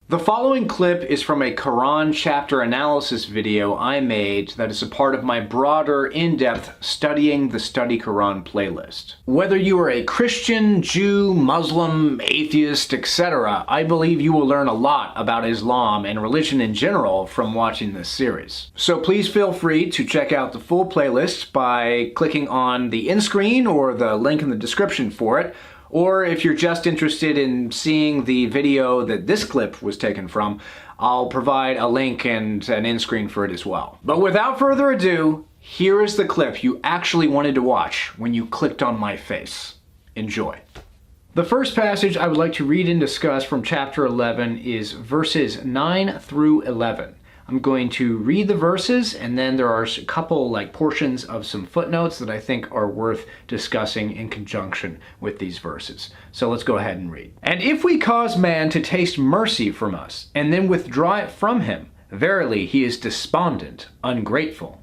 The following clip is from a Quran chapter analysis video I made that is a part of my broader, in-depth Studying the Study Quran playlist. Whether you are a Christian, Jew, Muslim, atheist, etc., I believe you will learn a lot about Islam and religion in general from watching this series. So please feel free to check out the full playlist by clicking on the end screen or the link in the description for it. Or if you're just interested in seeing the video that this clip was taken from, I'll provide a link and an end screen for it as well. But without further ado, here is the clip you actually wanted to watch when you clicked on my face. Enjoy. The first passage I would like to read and discuss from chapter 11 is verses 9 through 11. I'm going to read the verses, and then there are a couple portions of some footnotes that I think are worth discussing in conjunction with these verses. So let's go ahead and read. And if we cause man to taste mercy from us, and then withdraw it from him, verily he is despondent, ungrateful.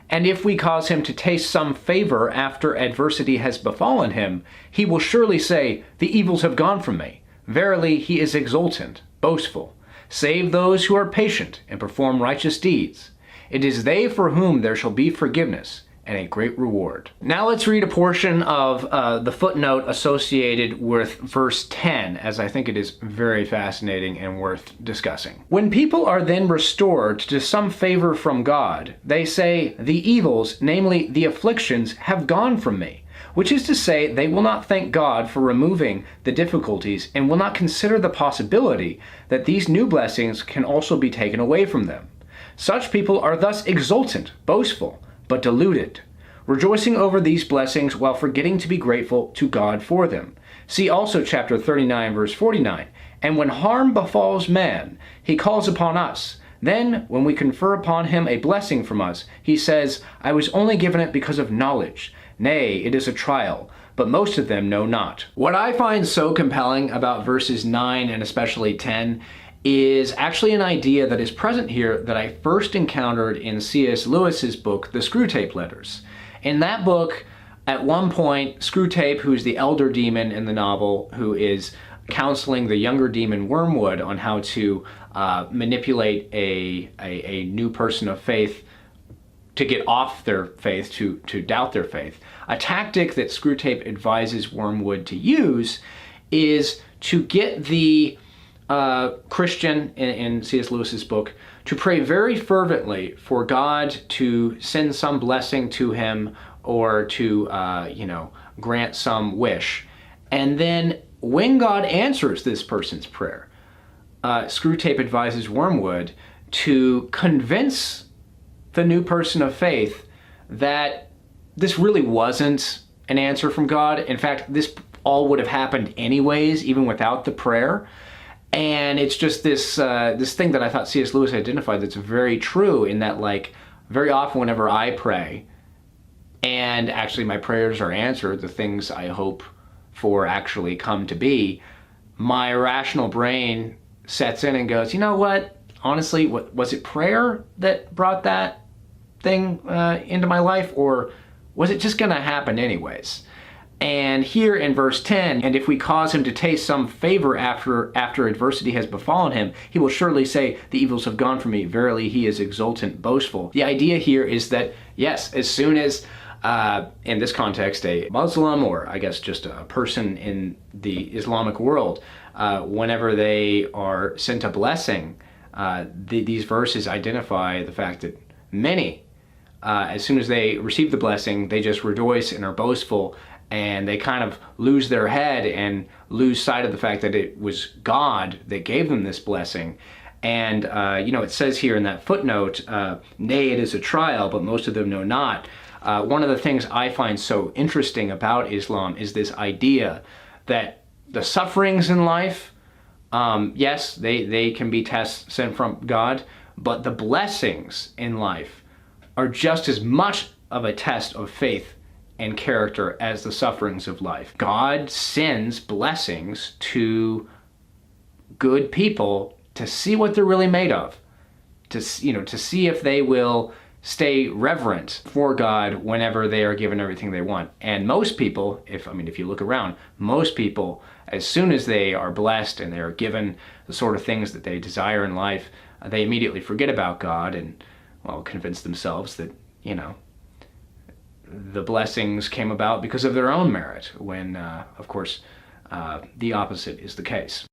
And if we cause him to taste some favor after adversity has befallen him, he will surely say, the evils have gone from me. Verily he is exultant, boastful. Save those who are patient and perform righteous deeds. It is they for whom there shall be forgiveness and a great reward. Now let's read a portion of the footnote associated with verse 10, as I think it is very fascinating and worth discussing. When people are then restored to some favor from God, they say, the evils, namely the afflictions, have gone from me. Which is to say, they will not thank God for removing the difficulties and will not consider the possibility that these new blessings can also be taken away from them. Such people are thus exultant, boastful, but deluded, rejoicing over these blessings while forgetting to be grateful to God for them. See also chapter 39, verse 49. And when harm befalls man, he calls upon us. Then, when we confer upon him a blessing from us, he says, I was only given it because of knowledge. Nay, it is a trial, but most of them know not. What I find so compelling about verses 9 and especially 10 is actually an idea that is present here that I first encountered in C.S. Lewis's book, The Screwtape Letters. In that book, at one point, Screwtape, who's the elder demon in the novel, who is counseling the younger demon Wormwood on how to manipulate a new person of faith to get off their faith, to doubt their faith. A tactic that Screwtape advises Wormwood to use is to get the Christian in C.S. Lewis's book to pray very fervently for God to send some blessing to him or to, grant some wish. And then when God answers this person's prayer, Screwtape advises Wormwood to convince the new person of faith that this really wasn't an answer from God. In fact, this all would have happened anyways, even without the prayer. And it's just this thing that I thought C.S. Lewis identified that's very true in that, very often whenever I pray, and actually my prayers are answered, the things I hope for actually come to be, my rational brain sets in and goes, you know what? Honestly, was it prayer that brought that thing into my life, or was it just going to happen anyways? And here in verse 10, and if we cause him to taste some favor after adversity has befallen him, he will surely say, the evils have gone from me. Verily he is exultant, boastful. The idea here is that, yes, as soon as, in this context, a Muslim, or I guess just a person in the Islamic world, whenever they are sent a blessing, these verses identify the fact that many, as soon as they receive the blessing, they just rejoice and are boastful, and they kind of lose their head and lose sight of the fact that it was God that gave them this blessing. And, it says here in that footnote, nay, it is a trial, but most of them know not. One of the things I find so interesting about Islam is this idea that the sufferings in life, yes, they can be tests sent from God, but the blessings in life are just as much of a test of faith and character as the sufferings of life. God sends blessings to good people to see what they're really made of, to see if they will stay reverent for God whenever they are given everything they want. And most people, if you look around, most people, as soon as they are blessed and they are given the sort of things that they desire in life, they immediately forget about God and, well, convince themselves that, the blessings came about because of their own merit, when, of course, the opposite is the case.